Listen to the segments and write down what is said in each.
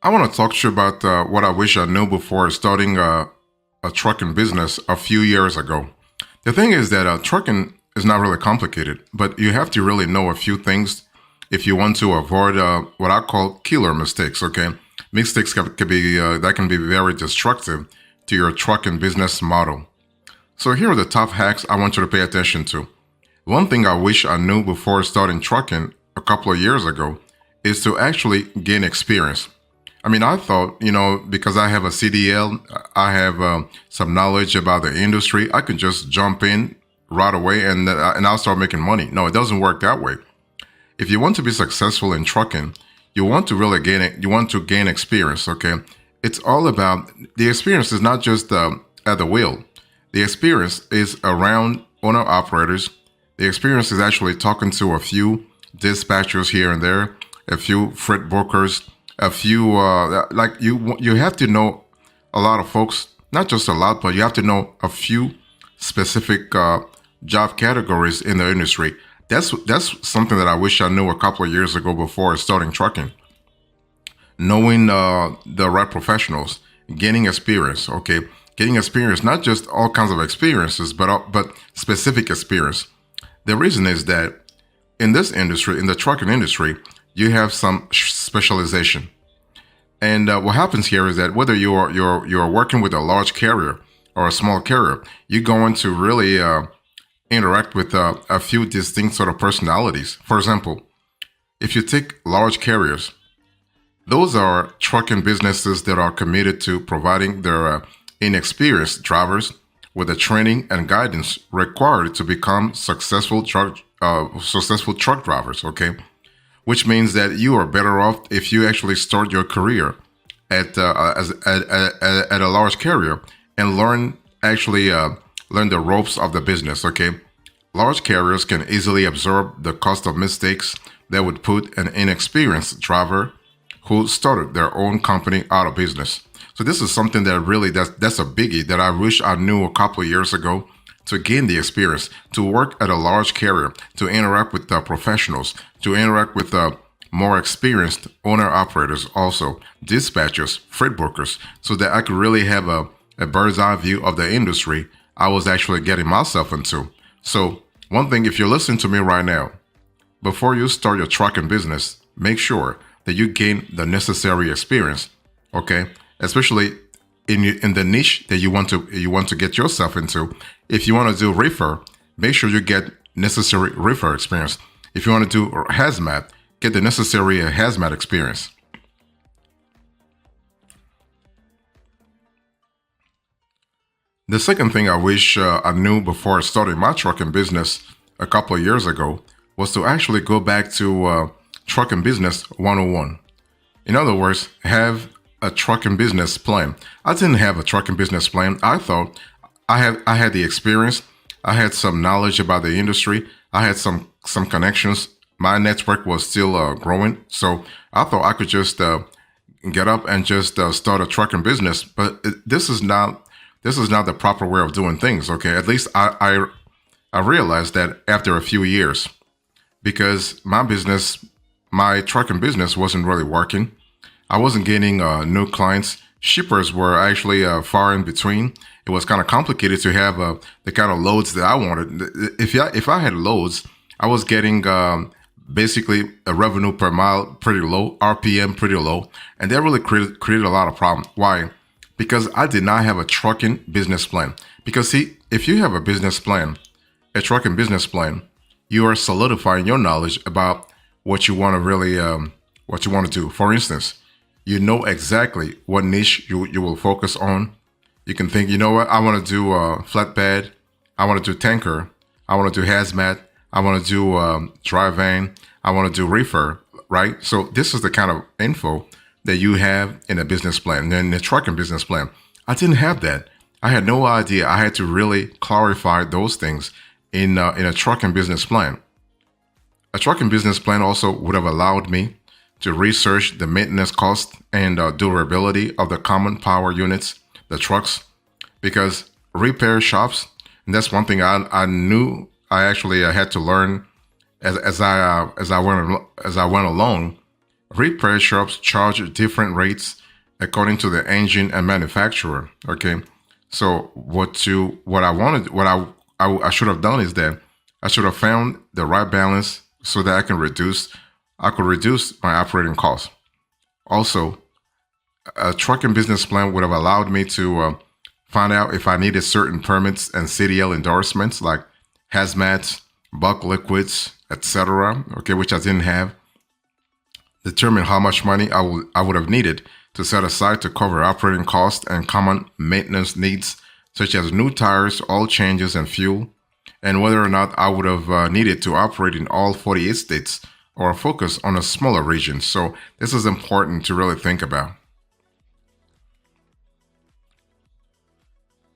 I want to talk to you about what I wish I knew before starting a trucking business a few years ago. The thing is that trucking is not really complicated, but you have to really know a few things if you want to avoid what I call killer mistakes. Okay, mistakes can be that can be very destructive to your trucking business model. So here are the top hacks I want you to pay attention to. One thing I wish I knew before starting trucking a couple of years ago is to actually gain experience. I mean, I thought, because I have a CDL, I have some knowledge about the industry, I could just jump in right away and I'll start making money. No, it doesn't work that way. If you want to be successful in trucking, you want to really gain it. You want to gain experience. Okay, it's all about the experience. Is not just at the wheel. The experience is around owner operators. The experience is actually talking to a few dispatchers here and there, a few freight brokers, a few like you have to know a lot of folks, not just a lot, but you have to know a few specific job categories in the industry. That's something that I wish I knew a couple of years ago before starting trucking. Knowing the right professionals, gaining experience. Okay, getting experience, not just all kinds of experiences, but specific experience. The reason is that in this industry, in the trucking industry, you have some specialization. And what happens here is that whether you're working with a large carrier or a small carrier, you're going to really interact with a few distinct sort of personalities. For example, if you take large carriers, those are trucking businesses that are committed to providing their inexperienced drivers with the training and guidance required to become successful truck drivers. Okay, which means that you are better off if you actually start your career at a large carrier and learn the ropes of the business. Okay, large carriers can easily absorb the cost of mistakes that would put an inexperienced driver who started their own company out of business. So this is something that really that's a biggie that I wish I knew a couple of years ago to gain the experience, to work at a large carrier, to interact with the professionals, to interact with more experienced owner operators, also dispatchers, freight brokers, so that I could really have a bird's eye view of the industry I was actually getting myself into. So, one thing, if you're listening to me right now, before you start your trucking business, make sure that you gain the necessary experience, okay? Especially in the niche that you want to get yourself into. If you want to do reefer, make sure you get necessary reefer experience. If you want to do hazmat, get the necessary hazmat experience. The second thing I wish I knew before starting my trucking business a couple of years ago was to actually go back to trucking business 101. In other words, have a trucking business plan. I didn't have a trucking business plan. I thought I had the experience. I had some knowledge about the industry. I had some connections. My network was still growing, so I thought I could just get up and just start a trucking business. But this is not the proper way of doing things. Okay, at least I realized that after a few years because my trucking business wasn't really working. I wasn't getting new clients. Shippers were actually far in between. It was kind of complicated to have the kind of loads that I wanted. If I had loads, I was getting basically a revenue per mile pretty low, RPM pretty low, and that really created a lot of problems. Why? Because I did not have a trucking business plan. Because see, if you have a business plan, a trucking business plan, you are solidifying your knowledge about what you want to really what you want to do. For instance, you know exactly what niche you will focus on. You can think, you know what, I want to do flatbed, I want to do tanker, I want to do hazmat, I want to do dry van, I want to do reefer, right? So this is the kind of info that you have in a business plan, in a trucking business plan. I didn't have that. I had no idea. I had to really clarify those things in a trucking business plan. A trucking business plan also would have allowed me to research the maintenance cost and durability of the common power units, the trucks, because repair shops, and that's one thing I knew I actually had to learn as I went along. Repair shops charge different rates according to the engine and manufacturer. Okay, so what I wanted, I should have done is that I should have found the right balance so that I could reduce my operating costs. Also, a trucking business plan would have allowed me to find out if I needed certain permits and CDL endorsements like hazmat, bulk liquids, etc. Okay, which I didn't have. Determine how much money I would have needed to set aside to cover operating costs and common maintenance needs such as new tires, oil changes, and fuel, and whether or not I would have needed to operate in all 48 states or focus on a smaller region. So this is important to really think about.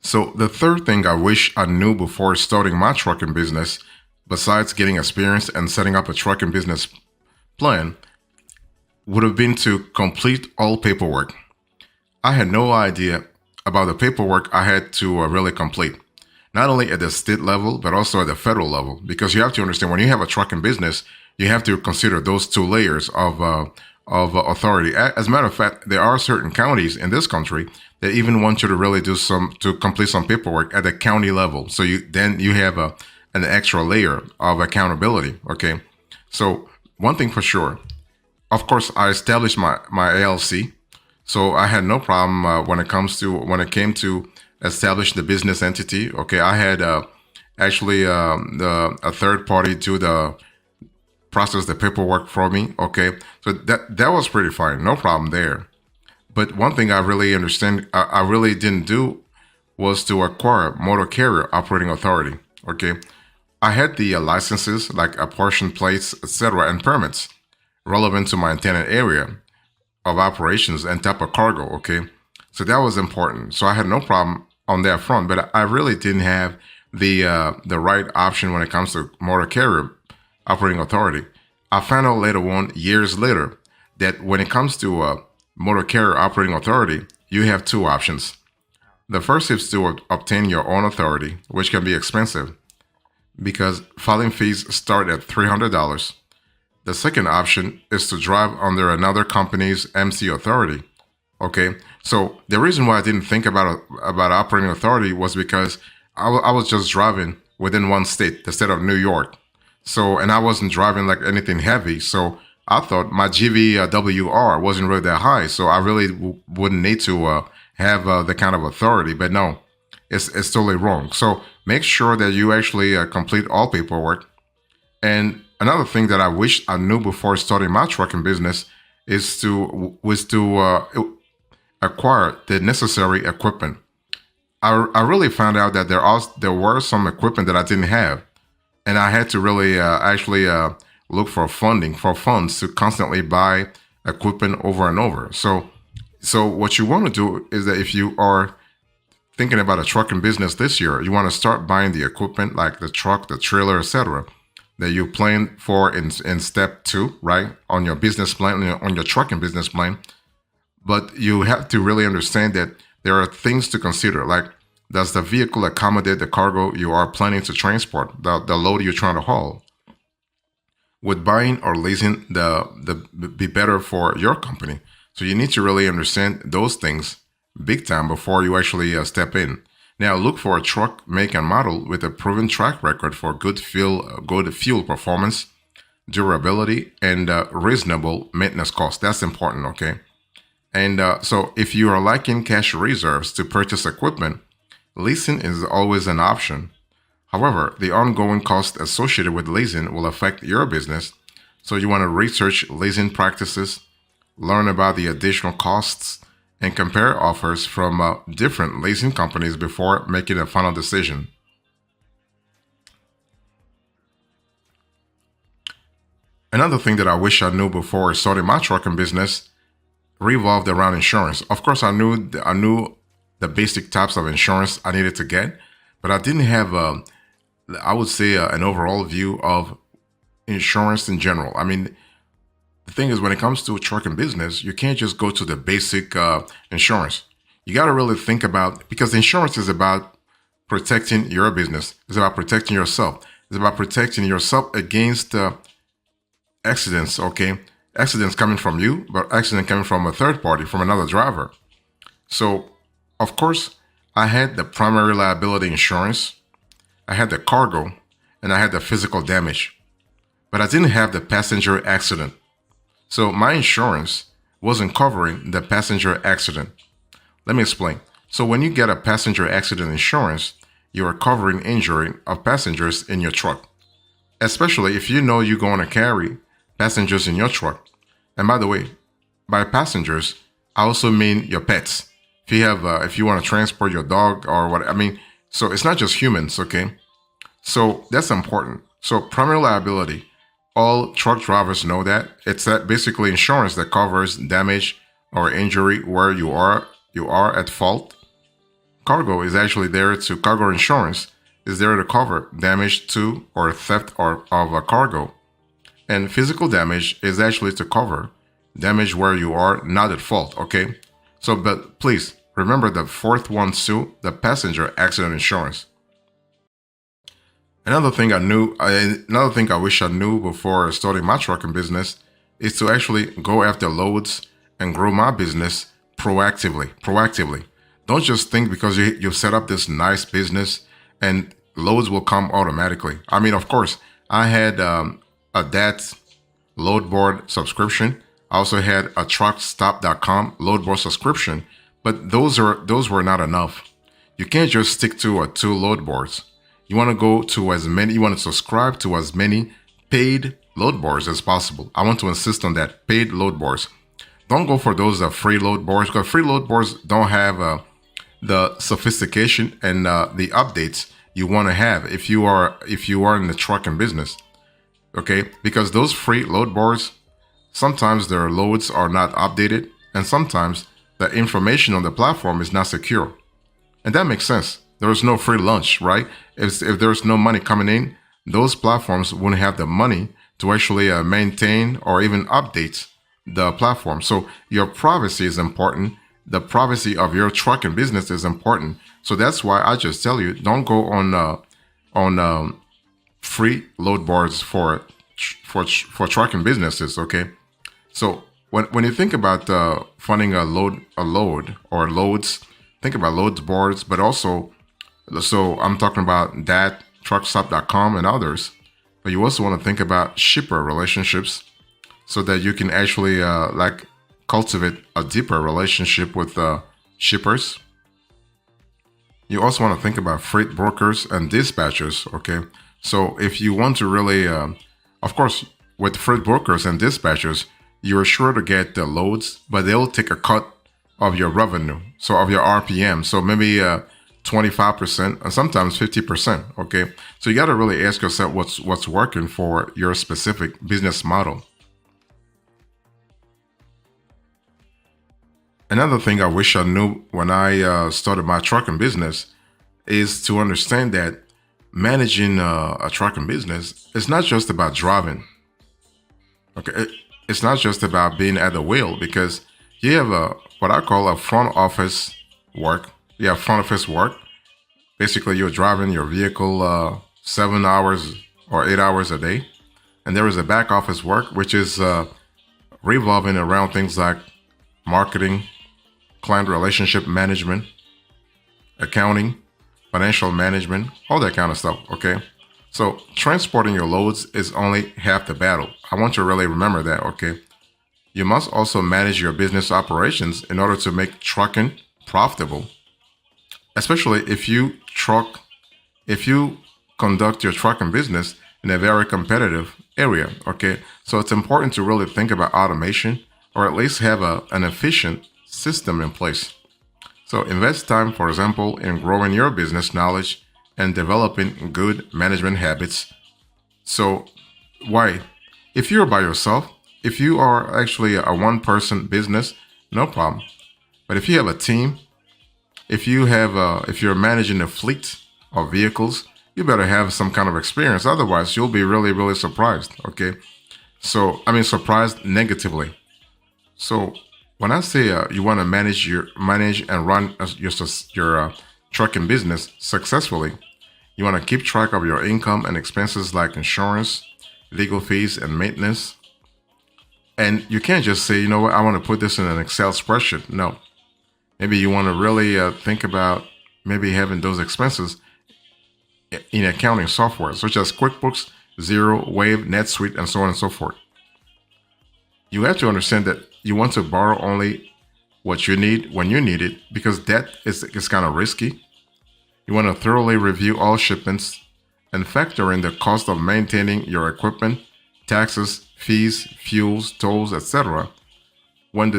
So the third thing I wish I knew before starting my trucking business, besides getting experience and setting up a trucking business plan, would have been to complete all paperwork. I had no idea about the paperwork I had to really complete, not only at the state level, but also at the federal level. Because you have to understand when you have a trucking business, you have to consider those two layers of authority. As a matter of fact, there are certain counties in this country that even want you to really to complete some paperwork at the county level. So you have an extra layer of accountability. Okay, so one thing for sure, of course, I established my ALC, so I had no problem when it came to establish the business entity. Okay, I had actually a third party do the process the paperwork for me. Okay, so that was pretty fine, no problem there. But one thing I really didn't do was to acquire motor carrier operating authority. Okay, I had the licenses like apportion plates, etc., and permits relevant to my intended area of operations and type of cargo. Okay, so that was important. So I had no problem on that front, but I really didn't have the right option when it comes to motor carrier operating authority. I found out later on, years later, that when it comes to motor carrier operating authority, you have two options. The first is to obtain your own authority, which can be expensive because filing fees start at $300. The second option is to drive under another company's MC authority. Okay, so the reason why I didn't think about operating authority was because I was just driving within one state, the state of New York. So, and I wasn't driving like anything heavy. So I thought my GVWR wasn't really that high. So I really wouldn't need to have the kind of authority. But no, it's totally wrong. So make sure that you actually complete all paperwork. And another thing that I wish I knew before starting my trucking business was to acquire the necessary equipment. I really found out that there were some equipment that I didn't have, and I had to really actually look for funds to constantly buy equipment over and over. So what you want to do is that if you are thinking about a trucking business this year, you want to start buying the equipment like the truck, the trailer, etc. that you plan for in step 2, right? On your business plan, on your trucking business plan. But you have to really understand that there are things to consider, like does the vehicle accommodate the cargo you are planning to transport, the load you're trying to haul? Would buying or leasing be better for your company? So you need to really understand those things big time before you actually step in. Now look for a truck make and model with a proven track record for good fuel performance, durability, and reasonable maintenance costs. That's important, okay? And so if you are lacking cash reserves to purchase equipment, leasing is always an option. However, the ongoing cost associated with leasing will affect your business, so you want to research leasing practices, learn about the additional costs, and compare offers from different leasing companies before making a final decision. Another thing that I wish I knew before starting my trucking business revolved around insurance. Of course, I knew the basic types of insurance I needed to get, but I didn't have I would say an overall view of insurance in general. I mean, the thing is, when it comes to trucking business, you can't just go to the basic insurance. You got to really think about, because insurance is about protecting your business. It's about protecting yourself. It's about protecting yourself against accidents, okay? Accidents coming from you, but accident coming from a third party, from another driver. So, of course, I had the primary liability insurance, I had the cargo, and I had the physical damage. But I didn't have the passenger accident. So my insurance wasn't covering the passenger accident. Let me explain. So when you get a passenger accident insurance, you are covering injury of passengers in your truck, especially if you know you're going to carry passengers in your truck. And by the way, by passengers, I also mean your pets. If you want to transport your dog or what, I mean, so it's not just humans, okay? So that's important. So primary liability, all truck drivers know that. It's that basically insurance that covers damage or injury where you are at fault. Cargo is actually there to cargo insurance is there to cover damage to or theft or of a cargo. And physical damage is actually to cover damage where you are not at fault, okay? So but please remember the fourth one too, the passenger accident insurance. Another thing I wish I knew before starting my trucking business is to actually go after loads and grow my business proactively. Proactively. Don't just think because you set up this nice business and loads will come automatically. I mean, of course, I had a DAT load board subscription. I also had a truckstop.com load board subscription, but those were not enough. You can't just stick to two load boards. You want to go to you want to subscribe to as many paid load boards as possible. I want to insist on that, paid load boards. Don't go for those free load boards because free load boards don't have the sophistication and the updates you want to have if you are in the trucking business. Okay, because those free load boards, sometimes their loads are not updated, and sometimes the information on the platform is not secure. And that makes sense. There is no free lunch, right? If there's no money coming in, those platforms wouldn't have the money to actually maintain or even update the platform. So your privacy is important. The privacy of your trucking business is important. So that's why I just tell you, don't go on free load boards for trucking businesses. Okay. So when you think about funding a load or loads, think about loads boards, but also, so I'm talking about that, truckstop.com and others, but you also want to think about shipper relationships so that you can actually cultivate a deeper relationship with shippers. You also want to think about freight brokers and dispatchers, okay? So if you want to really, of course, with freight brokers and dispatchers, you're sure to get the loads, but they'll take a cut of your revenue, so of your RPM. So maybe 25% and sometimes 50%, okay? So you got to really ask yourself what's working for your specific business model. Another thing I wish I knew when I started my trucking business is to understand that managing a trucking business is not just about driving. Okay, it's not just about being at the wheel because you have what I call a front office work. You have front office work. Basically, you're driving your vehicle 7 hours or 8 hours a day, and there is a back office work which is revolving around things like marketing, client relationship management, accounting, financial management, all that kind of stuff, okay? So transporting your loads is only half the battle. I want you to really remember that, okay? You must also manage your business operations in order to make trucking profitable, especially if you conduct your trucking business in a very competitive area, okay? So it's important to really think about automation or at least have an efficient system in place. So invest time, for example, in growing your business knowledge and developing good management habits. So why? If you're by yourself, if you are actually a one-person business, no problem. But if you have a team, if you're managing a fleet of vehicles, you better have some kind of experience. Otherwise, you'll be really, really surprised. Okay. So, I mean, surprised negatively. So when I say you want to manage and run your trucking business successfully, you want to keep track of your income and expenses like insurance, legal fees, and maintenance. And you can't just say, you know what, I want to put this in an Excel spreadsheet. No. Maybe you want to really think about maybe having those expenses in accounting software, such as QuickBooks, Xero, Wave, NetSuite, and so on and so forth. You have to understand that you want to borrow only what you need when you need it, because debt is kind of risky. You want to thoroughly review all shipments and factor in the cost of maintaining your equipment, taxes, fees, fuels, tolls, etc. When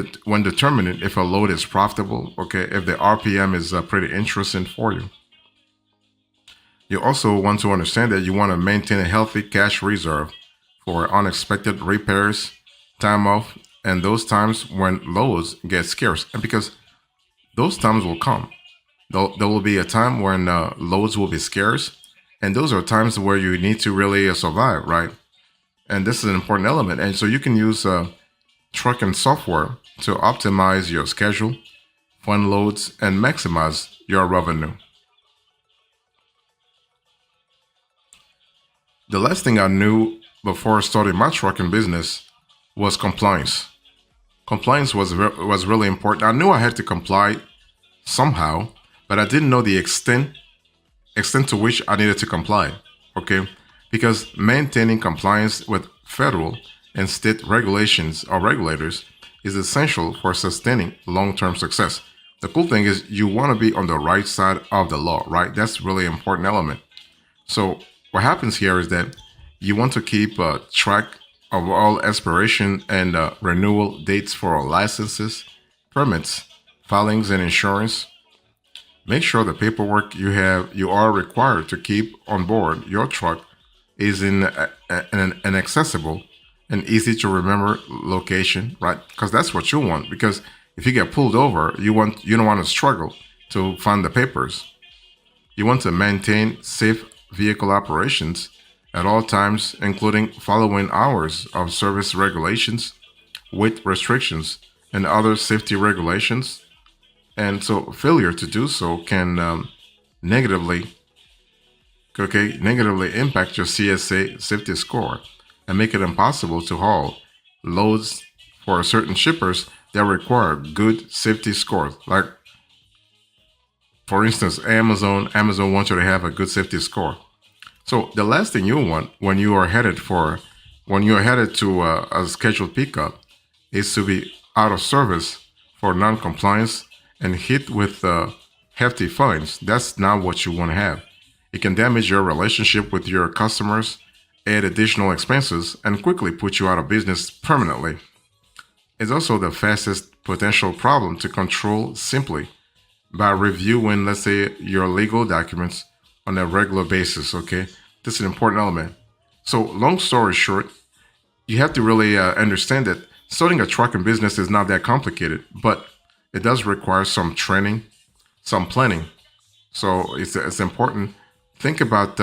determining if a load is profitable, okay, if the RPM is pretty interesting for you. You also want to understand that you want to maintain a healthy cash reserve for unexpected repairs, time off, and those times when loads get scarce. And because those times will come, there will be a time when loads will be scarce, and those are times where you need to really survive, right? And this is an important element. And so you can use trucking software to optimize your schedule, fund loads, and maximize your revenue. The last thing I knew before starting my trucking business was compliance. Compliance was really important. I knew I had to comply somehow, but I didn't know the extent to which I needed to comply. Okay, because maintaining compliance with federal and state regulations or regulators is essential for sustaining long-term success. The cool thing is you want to be on the right side of the law, right? That's really important element. So what happens here is that you want to keep track of all expiration and renewal dates for licenses, permits, filings, and insurance. Make sure the paperwork you are required to keep on board your truck is in an accessible and easy to remember location, right? Because that's what you want. Because if you get pulled over, you don't want to struggle to find the papers. You want to maintain safe vehicle operations at all times, including following hours of service regulations, weight restrictions, and other safety regulations. And so failure to do so can negatively impact your CSA safety score and make it impossible to haul loads for certain shippers that require good safety scores. Like, for instance, Amazon wants you to have a good safety score. So the last thing you want when you are headed to a scheduled pickup is to be out of service for non-compliance and hit with hefty fines. That's not what you want to have. It can damage your relationship with your customers, add additional expenses, and quickly put you out of business permanently. It's also the fastest potential problem to control simply by reviewing, let's say, your legal documents on a regular basis, okay? This is an important element. So, long story short, you have to really understand that starting a trucking business is not that complicated, but it does require some training, some planning. So, it's important. Think about,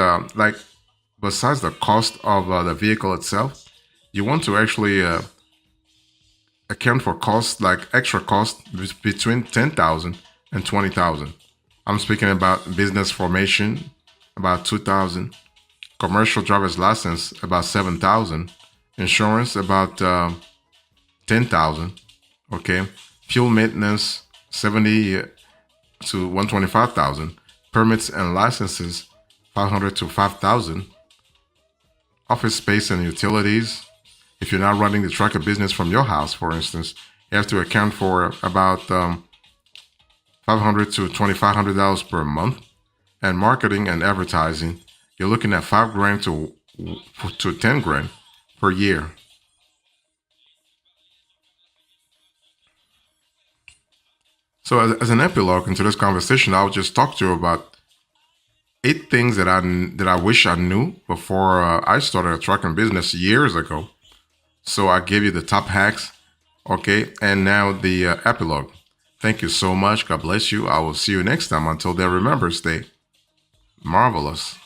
besides the cost of the vehicle itself, you want to actually account for costs like extra costs between 10,000 and 20,000. I'm speaking about business formation, about 2,000, commercial driver's license, about 7,000, insurance, about 10,000, okay? Fuel maintenance, 70 to 125,000, permits and licenses, 500 to 5,000, office space and utilities. If you're not running the trucker business from your house, for instance, you have to account for about $500 to $2,500 per month. And marketing and advertising, you're looking at $5,000 to $10,000 per year. So, as an epilogue into this conversation, I'll just talk to you about 8 things that I wish I knew before I started a trucking business years ago. So I gave you the top hacks, okay, and now the epilogue. Thank you so much. God bless you. I will see you next time. Until then, remember, stay marvelous.